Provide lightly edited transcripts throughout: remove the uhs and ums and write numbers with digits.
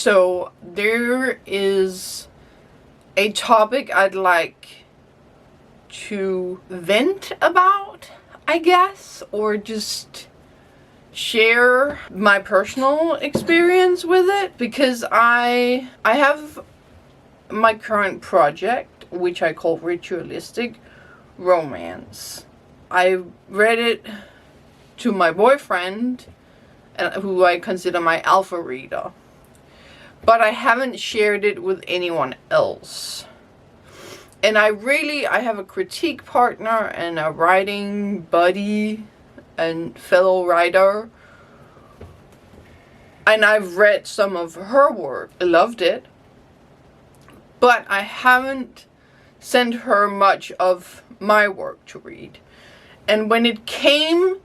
So there is a topic I'd like to vent about, I guess, or just share my personal experience with it, because I have my current project, which I call ritualistic romance. I read it to my boyfriend, who I consider my alpha reader, but I haven't shared it with anyone else. And I have a critique partner and a writing buddy and fellow writer, and I've read some of her work. I loved it, but I haven't sent her much of my work to read. And when it came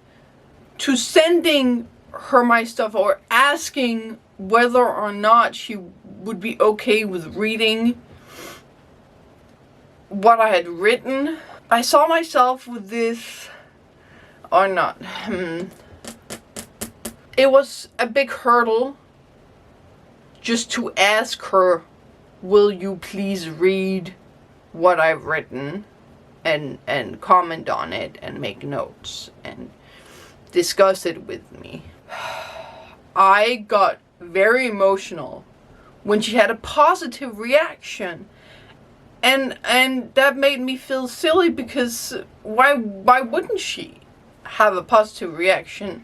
to sending her my stuff, or asking whether or not she would be okay with reading what I had written, I saw myself with this, or not. It was a big hurdle just to ask her, will you please read what I've written and comment on it and make notes and discuss it with me. I got very emotional when she had a positive reaction. And that made me feel silly, because why wouldn't she have a positive reaction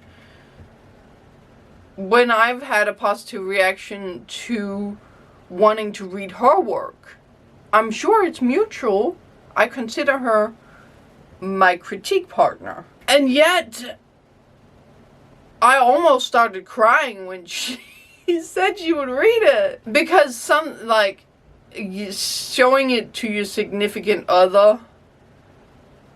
when I've had a positive reaction to wanting to read her work? I'm sure it's mutual. I consider her my critique partner. And yet, I almost started crying when she said she would read it. Because showing it to your significant other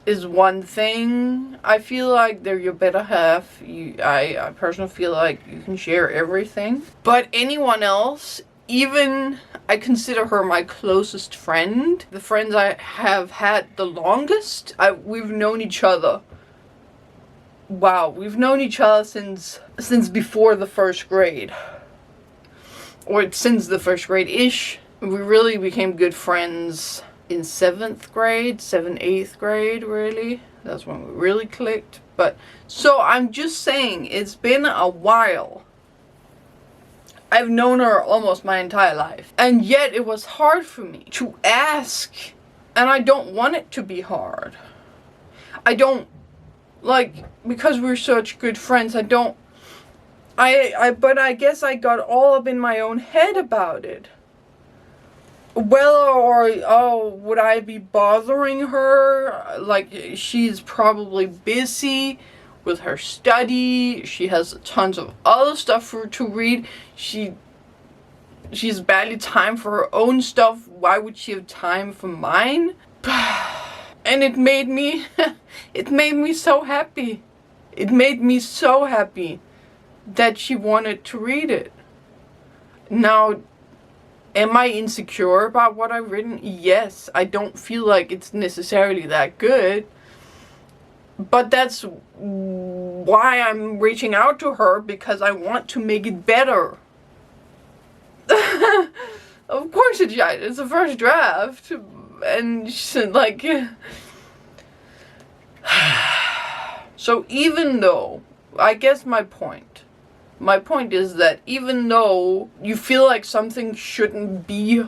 is one thing. I feel like they're your better half. I personally feel like you can share everything. But anyone else, even I consider her my closest friend, the friends I have had the longest, we've known each other. Wow, we've known each other since before the first grade. Or since the first grade-ish. We really became good friends in 7th grade, 8th grade, really. That's when we really clicked. But, so I'm just saying, it's been a while. I've known her almost my entire life. And yet it was hard for me to ask. And I don't want it to be hard. Because we're such good friends, but I guess I got all up in my own head about it. Would I be bothering her? Like, she's probably busy with her study. She has tons of other stuff to read. She's barely time for her own stuff. Why would she have time for mine? And it made me so happy. It made me so happy that she wanted to read it. Now, am I insecure about what I've written? Yes. I don't feel like it's necessarily that good. But that's why I'm reaching out to her, because I want to make it better. Of course it's a first draft. And she's like... So even though, I guess my point is that even though you feel like something shouldn't be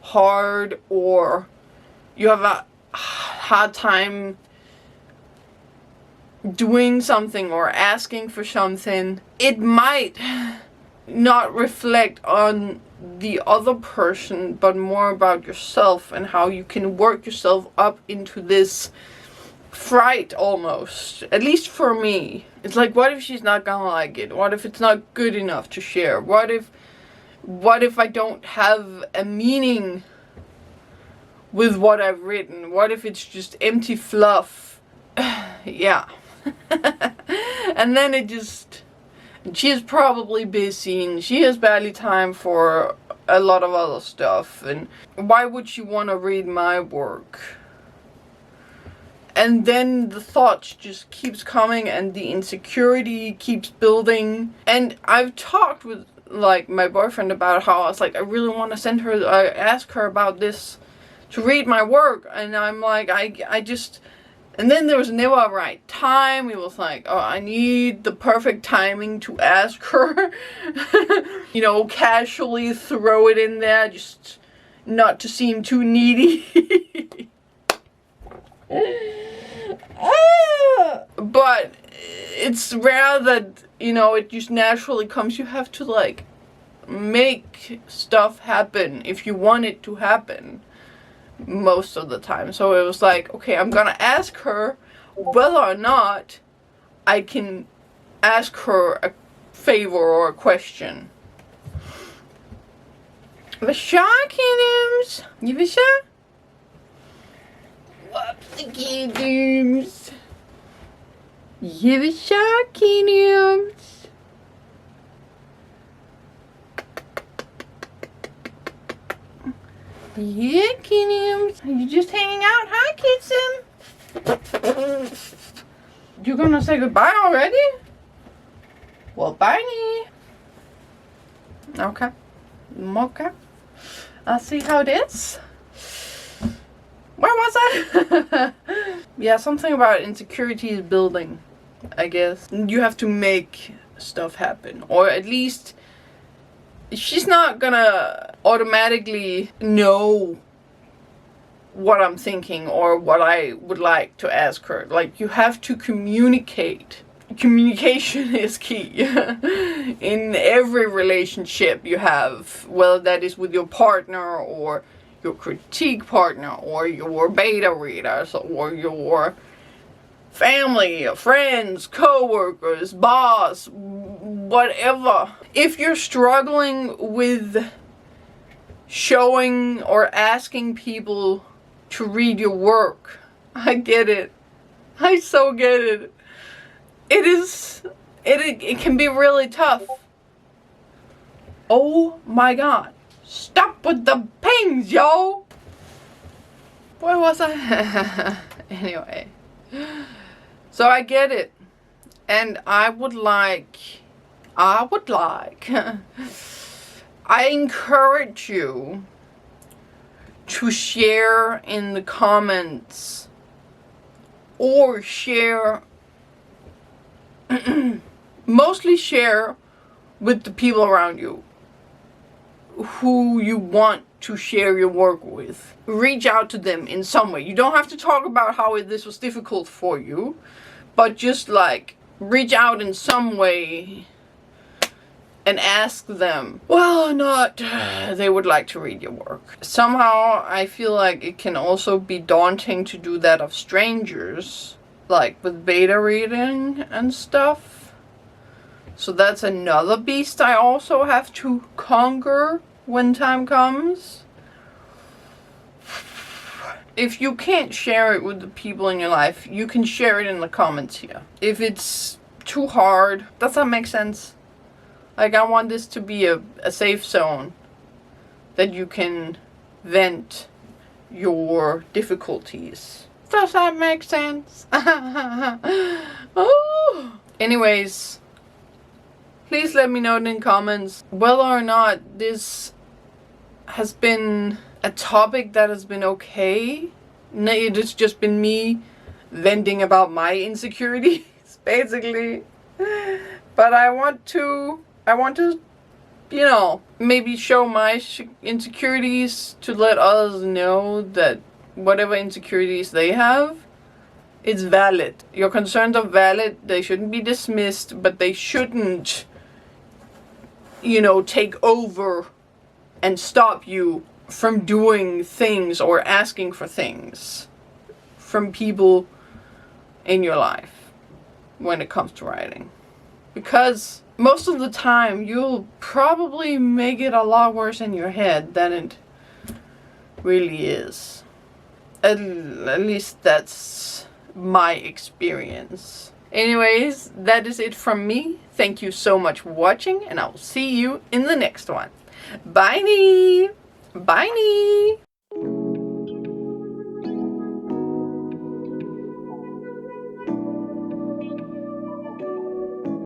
hard, or you have a hard time doing something or asking for something, it might not reflect on the other person, but more about yourself and how you can work yourself up into this fright almost. At least for me. It's like, what if she's not gonna like it? What if it's not good enough to share? What if I don't have a meaning with what I've written? What if it's just empty fluff? Yeah. And then she's probably busy and she has barely time for a lot of other stuff. And why would she want to read my work? And then the thoughts just keeps coming and the insecurity keeps building. And I've talked with like my boyfriend about how I was like, I really want to send her, ask her about this, to read my work, and I'm like, I just, and then there was never a right time. It was like, oh, I need the perfect timing to ask her, you know, casually throw it in there, just not to seem too needy. But it's rare that, you know, it just naturally comes. You have to like make stuff happen if you want it to happen most of the time. So it was like, okay, I'm gonna ask her whether or not I can ask her a favor or a question. Vad kiddos? You vill köra? What kiddos? You vill köra kiddos? Yeah, kiddos. Are you just hanging out? Hi, Kitson. You're gonna say goodbye already? Well, bye. Okay. Okay. I'll see how it is. Where was I? Yeah, something about insecurity is building, I guess. You have to make stuff happen. Or at least she's not gonna automatically know what I'm thinking or what I would like to ask her. Like, you have to communicate. Communication is key in every relationship you have, whether that is with your partner or your critique partner or your beta readers or your family, your friends, co-workers, boss, whatever. If you're struggling with showing or asking people to read your work, I get it. I so get it. It can be really tough. Oh my god. Stop with the pings, yo! Where was I? Anyway. So I get it. And I encourage you to share in the comments or share mostly share with the people around you who you want to share your work with. Reach out to them in some way. You don't have to talk about how this was difficult for you, but just like reach out in some way and ask them whether or not they would like to read your work. Somehow I feel like it can also be daunting to do that of strangers, like with beta reading and stuff. So that's another beast I also have to conquer when time comes. If you can't share it with the people in your life, you can share it in the comments here. If it's too hard, does that make sense? Like, I want this to be a safe zone that you can vent your difficulties. Does that make sense? Oh. Anyways, please let me know in the comments whether or not this has been a topic that has been okay. No, it's just been me venting about my insecurities, basically. But I want to, you know, maybe show my insecurities to let others know that whatever insecurities they have, it's valid. Your concerns are valid. They shouldn't be dismissed, but they shouldn't, you know, take over and stop you from doing things or asking for things from people in your life when it comes to writing. Because most of the time you'll probably make it a lot worse in your head than it really is. At least that's my experience. Anyways, that is it from me. Thank you so much for watching, and I will see you in the next one. Bye. Bye.